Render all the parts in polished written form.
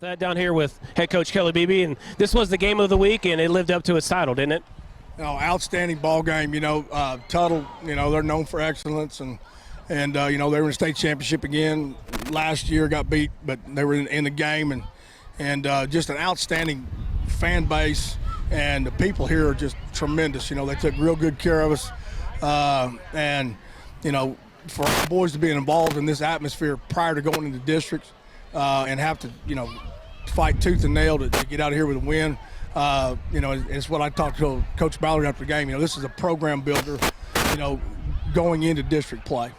That down here with head coach Kelly Beeby, and this was the game of the week, and it lived up to its title, didn't it? Outstanding ball game. Tuttle, they're known for excellence, and they were in the state championship again last year. Got beat, but they were in the game, and just an outstanding fan base, and the people here are just tremendous. They took real good care of us, and for our boys to be involved in this atmosphere prior to going into districts. And have to, fight tooth and nail to get out of here with a win. It's what I talked to Coach Ballard after the game. This is a program builder, going into district play.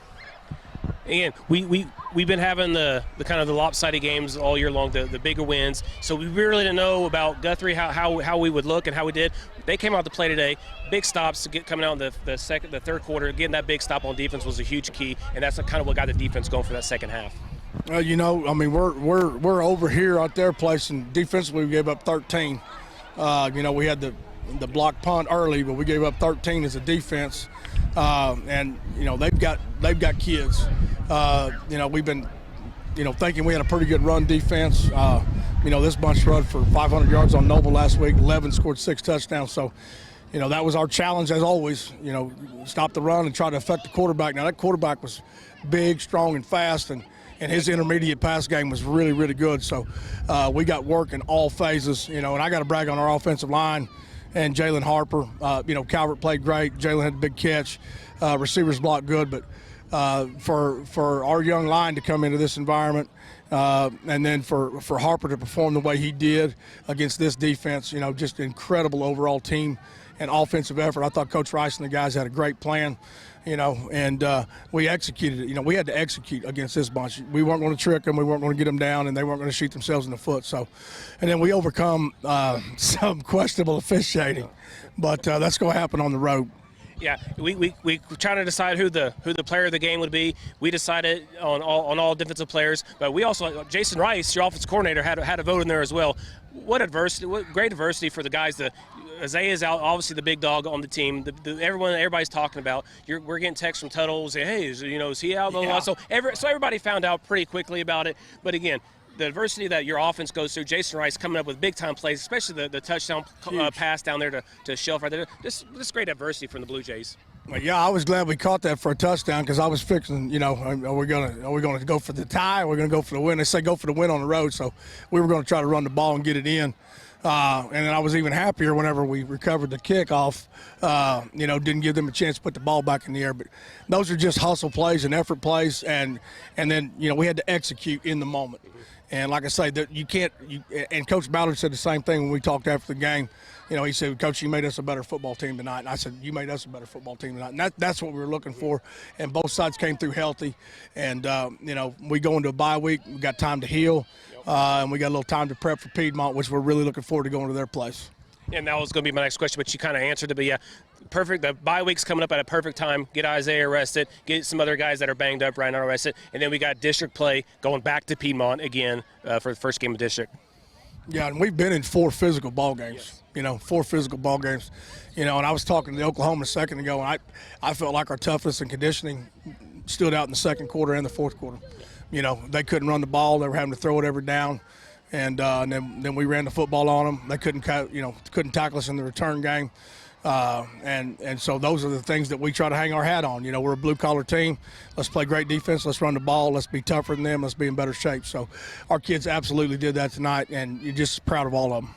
Again, we've been having the kind of the lopsided games all year long, the bigger wins. So we really didn't know about Guthrie, how we would look and how we did. They came out to play today. Big stops to coming out in the third quarter. Getting that big stop on defense was a huge key, and that's kind of what got the defense going for that second half. We're over here out there placing defensively. We gave up 13. We had the block punt early, but we gave up 13 as a defense. They've got kids. We've been, thinking we had a pretty good run defense. This bunch run for 500 yards on Noble last week. 11 scored 6 touchdowns. So, that was our challenge as always. Stop the run and try to affect the quarterback. Now that quarterback was big, strong, and fast, and his intermediate pass game was really, really good. So we got work in all phases, and I got to brag on our offensive line and Jalen Harper. Calvert played great. Jalen had a big catch. Receivers blocked good. But for our young line to come into this environment and then for Harper to perform the way he did against this defense, just incredible overall team and offensive effort. I thought Coach Rice and the guys had a great plan. And we executed it. We had to execute against this bunch. We weren't going to trick them. We weren't going to get them down, and they weren't going to shoot themselves in the foot. So, and then we overcome some questionable officiating, but that's going to happen on the road. Yeah, we trying to decide who the player of the game would be. We decided on all defensive players, but we also, Jason Rice, your offensive coordinator, had a vote in there as well. What adversity! What great adversity for the guys. Isaiah is out, obviously the big dog on the team. Everybody's talking about. We're getting texts from Tuttle saying, "Hey, is he out?" Yeah. So everybody found out pretty quickly about it. But again, the adversity that your offense goes through, Jason Rice coming up with big time plays, especially the touchdown pass down there to Shelf right there. This great adversity from the Blue Jays. Well, yeah, I was glad we caught that for a touchdown because I was fixing, are we gonna go for the tie? Or are we gonna go for the win? They say go for the win on the road, so we were going to try to run the ball and get it in. And then I was even happier whenever we recovered the kickoff. Didn't give them a chance to put the ball back in the air. But those are just hustle plays and effort plays, and then we had to execute in the moment. And like I say, that you can't. And Coach Ballard said the same thing when we talked after the game. He said, "Coach, you made us a better football team tonight." And I said, "You made us a better football team tonight." And that's what we were looking for. And both sides came through healthy. And we go into a bye week. We got time to heal, and we got a little time to prep for Piedmont, which we're really looking forward to going to their place. And that was going to be my next question, but you kind of answered it. But yeah, perfect. The bye week's coming up at a perfect time. Get Isaiah arrested. Get some other guys that are banged up right now arrested. And then we got district play going back to Piedmont again for the first game of district. Yeah, and we've been in 4 physical ball games. Yes. 4 physical ball games. And I was talking to Oklahoma a second ago, and I felt like our toughness and conditioning stood out in the second quarter and the fourth quarter. Yeah. They couldn't run the ball. They were having to throw it every down. And then we ran the football on them. They couldn't tackle us in the return game. And so those are the things that we try to hang our hat on. We're a blue-collar team. Let's play great defense. Let's run the ball. Let's be tougher than them. Let's be in better shape. So our kids absolutely did that tonight, and you're just proud of all of them.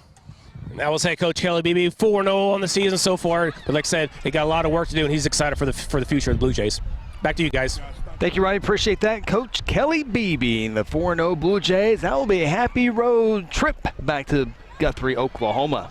And that was head coach Kelly Beeby, 4-0 on the season so far. But like I said, they got a lot of work to do, and he's excited for the future of the Blue Jays. Back to you guys. Thank you, Ronnie. Appreciate that. Coach Kelly Beeby and the 4-0 Blue Jays. That will be a happy road trip back to Guthrie, Oklahoma.